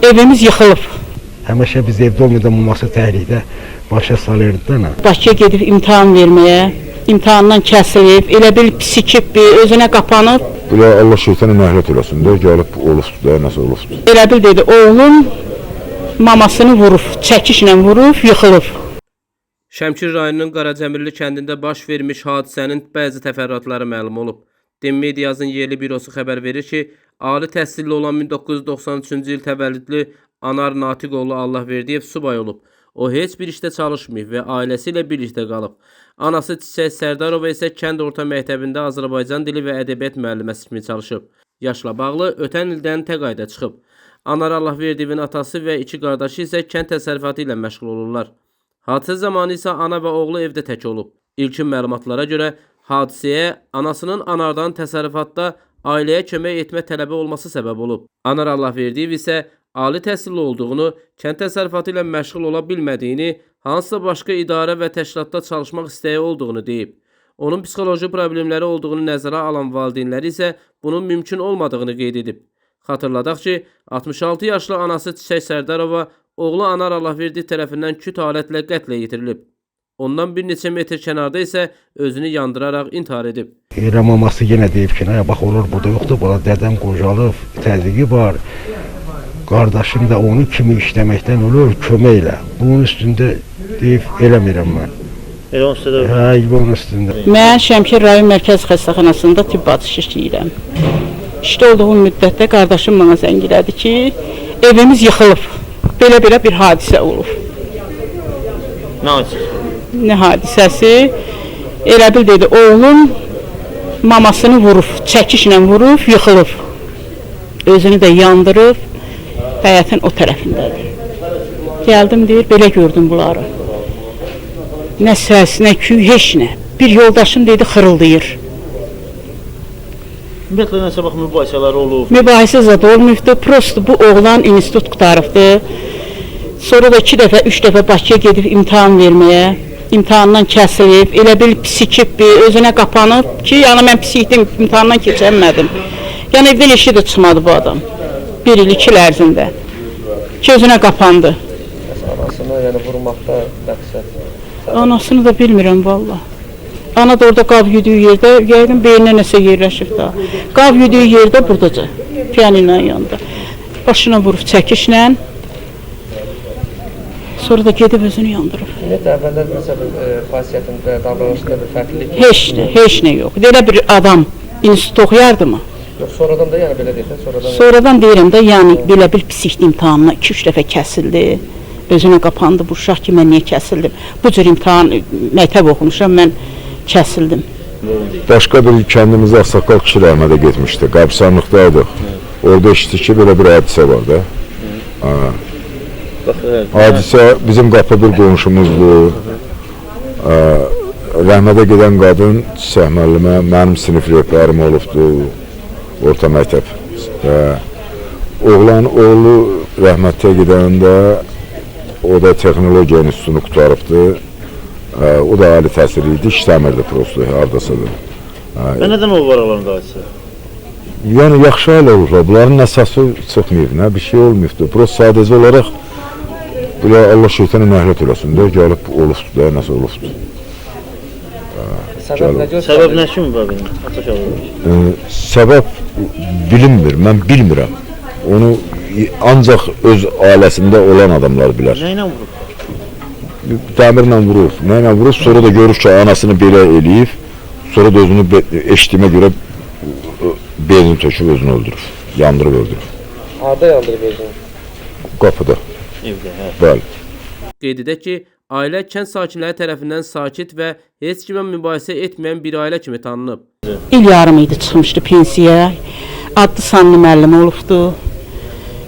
Evimiz yıxılıb. Həmişə biz evdə olmayanda maması təhlükdə başa salırdı da. Bakıya gedib imtahan verməyə, imtahandan kəsilib, elə bil pisikib, özünə qapanıb. Belə Allah şeytana nəhlət eləsin də, gəlib olubdur da, nəsə olubdur. Elə bil dedi, oğlum mamasını vurub, çəkişlə vurub, yıxılıb. Şəmkir rayonunun Qaracəmirli kəndində baş vermiş hadisənin bəzi təfərrüatları məlum olub. DİN Mediazın yerli bürosu xəbər verir ki, ali təhsilli olan 1993-cü il təvəllüdlü Anar Natiqoğlu Allahverdiyev subay olub. O heç bir işdə çalışmayıb və ailəsi ilə birlikdə qalıb. Anası Çiçək Sərdarova isə kənd orta məktəbində Azərbaycan dili və ədəbiyyat müəlliməsi kimi çalışıb. Yaşla bağlı ötən ildən təqaüdə çıxıb. Anar Allahverdiyevin atası və iki qardaşı isə kənd təsərrüfatı ilə məşğul olurlar. Hadisə zamanı isə ana və oğlu evdə tək olub. İlkin məlumatlara görə hadisəyə anasının Anardan təsərrüfatda ailəyə kömək etmə tələbi olması səbəb olub. Anar Allahverdiyev isə ali təhsilli olduğunu, kənd təsərrüfatı ilə məşğul ola bilmədiyini, hansısa başqa idarə və təşkilatda çalışmaq istəyi olduğunu deyib. Onun psixoloji problemləri olduğunu nəzərə alan valideynləri isə bunun mümkün olmadığını qeyd edib. Xatırladaq ki, 66 yaşlı anası Çiçək Sərdarova oğlu Anar Allahverdiyev tərəfindən küt alətlə qətlə yetirilib. Ondan bir neçə metr kənarda isə özünü yandıraraq intihar edib. Elə maması yenə deyib ki, bax olur burada yoxdur, bala dədəm qocalıb, təzyiqi var. Qardaşım da onun kimi işləməkdən olur, köməklə. Bunun üstündə deyib eləmirəm mən. Elə onun üstündə? Hə, onun üstündə. Mən Şəmkir rayon mərkəz xəstəxanasında tibb bacısı işləyirəm. İşdə olduğum müddətdə qardaşım bana zəng elədi ki, evimiz yıxılıb. Belə bir hadisə olub. Nə hadisəsi? Nə hadisəsi? Elə bil dedi, oğlum mamasını vurub, çəkişlə vurub, yıxılıb. Özünü də yandırıb, həyətin o tərəfindədir. Gəldim deyir, belə gördüm bunları. Nə səs, nə küy, heç nə. Bir yoldaşım dedi, xırıldayır. Ümumiyyətlə, nəsə bax, mübahisələr olub. Mübahisə zad olmuyubdu. Prosto bu oğlan institut qutarıbdı. Sonra da 2 dəfə, 3 dəfə Bakıya gedib imtahan verməyə. İmtahandan kəsilib, elə bil pisikib, özünə qapanıb ki, yəni mən pisikdim, imtahandan keçəmədim. Yəni evdən eşi də çıxmadı bu adam. 1 il, 2 il ərzində. Ki, özünə qapandı. Anasını yəni vurmaqda məqsəd. Anasını da bilmirəm valla. Ana da orada qav yuduğu yerdə, yəqin beyninə nəsə yerləşib da. Qav yuduğu yerdə buradaca, piyaninlə yanında. Başına vurub çəkişlə. Sonra da gedib özünü yandırıb. Ümumiyyətlə, əvvəllər məsələn, xasiyyətin davranışında bir fərqlilik? Heç nə yox. Elə bir adam institut oxuyardı mı? Yox, sonradan da yəni belə deyirsən, Sonradan deyirəm də, yəni belə bir pisikli imtahanına 2-3 dəfə kəsildi. Özünə qapandı bu uşaq ki, mən niyə kəsildim? Bu cür imtahan, məktəb oxumuşam, mən kəsildim. Başqa bir kəndimizdə Ağsaqqal kişi rəhmədə getmişdi, qəbirstanlıqdaydıq. Orada eşitdik ki, belə bir hadisə var da. Hadisə bizim qapı bir qonşumuzdur. Rəhmədə gedən qadın Çiçək müəllimə mənim sinif rəhbərim olubdur, orta məktəb. Oğlu rəhmətə gedəndə o da texnologiya institutunu qutarıbdır. O da ali təhsil idi, işləmirdi prosto, hardasıdır. Və nədən o var alanında hadisə? Yəni, yaxşı hal olurlar, bunların əsası çıxmayıb, bir şey olmayıbdır. Prosto sadəcə olaraq, belə Allah şeytana nəhlət eləsin də, gəlib olubdur da, nəsə olubdur. Səbəb nə kimi bəbinin? Səbəb bilinmir, mən bilmirəm. Onu ancaq öz ailəsində olan adamlar bilər. Nə ilə vurub? Dəmirlə vurur, nəylə vurur, sonra da görür ki, anasını belə eləyib, sonra da özünü eşitdiyimə görə benzin töküb özünü öldürür, yandırıb öldürür. Harada yandırıb özünü? Qapıda. Evdə, hə. Bəli. Qeyd edək ki, ailə kənd sakinləri tərəfindən sakit və heç kimə mübahisə etməyən bir ailə kimi tanınıb. İl yarım idi çıxmışdı pensiyaya, adlı sanlı müəllim olubdu.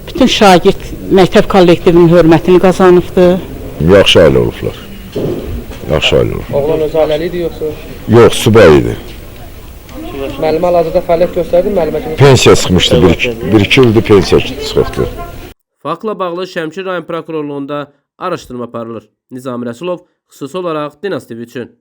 Bütün şagird məktəb kollektivinin hörmətini qazanıbdı. Yaxşı ailə olublar. Yaxşı ailə olublar. Oğlan öz ailəli idi yoxsa? Yox, subay idi. Müəllimə hal-hazırda fəaliyyət göstərdi, müəllimə kimi? Pensiya çıxmışdı, 1-2 ildir pensiya çıxıbdı. Faktla bağlı Şəmkir rayon prokurorluğunda araşdırma aparılır. Nizami Rəsulov xüsusi olaraq Dinaz TV üçün.